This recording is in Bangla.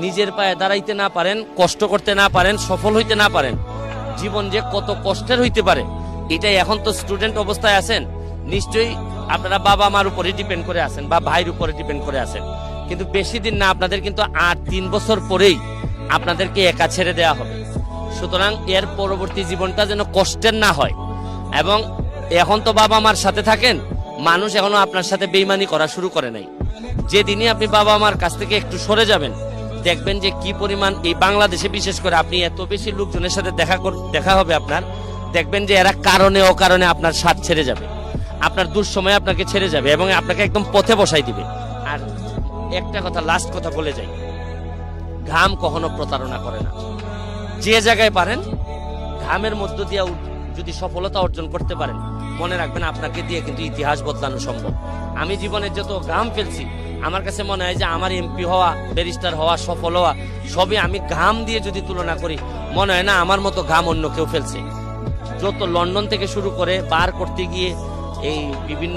নিজের পায়ে দাঁড়াইতে না পারেন, কষ্ট করতে না পারেন, সফল হইতে না পারেন, জীবন যে কত কষ্টের হইতে পারে এটাই। এখন তো স্টুডেন্ট অবস্থায় আছেন, নিশ্চয়ই আপনারা বাবা মার উপরে ডিপেন্ড করে আছেন বা ভাইয়ের উপরে ডিপেন্ড করে আছেন, কিন্তু বেশি দিন না, আপনাদের কিন্তু 3 বছর পরেই আপনাদেরকে একা ছেড়ে দেওয়া হবে। সুতরাং এর পরবর্তী জীবনটা যেন কষ্টের না হয়। এবং এখন তো বাবা মার সাথে থাকেন, মানুষ এখনো আপনার সাথে বেইমানি করা শুরু করে নাই। যেদিনই আপনি বাবা মার কাছ থেকে একটু সরে যাবেন, দেখবেন যে কি পরিমাণ এই বাংলাদেশে বিশেষ করে আপনি এত বেশি লোকজনের সাথে দেখা হবে আপনার, দেখবেন যে এরা কারণে অকারণে আপনার সাথ ছেড়ে যাবে, আপনার দুঃসময়ে আপনাকে ছেড়ে যাবে এবং আপনাকে একদম পথে বসাই দিবে। আর একটা কথা, লাস্ট কথা বলে যাই, ঘাম কখনো প্রতারণা করে না। যে জায়গায় পারেন ঘামের মধ্য দিয়ে যদি সফলতা অর্জন করতে পারেন, মনে রাখবেন আপনাকে দিয়ে কিন্তু ইতিহাস বদলানো সম্ভব। আমি জীবনে যত ঘাম ফেলছি, আমার কাছে মনে হয় যে আমার এমপি হওয়া, ব্যারিস্টার হওয়া, সফল হওয়া সবই আমি ঘাম দিয়ে যদি তুলনা করি, মনে হয় না আমার মতো ঘাম অন্য কেউ ফেলছে। যত লন্ডন থেকে শুরু করে বার করতে গিয়ে এই বিভিন্ন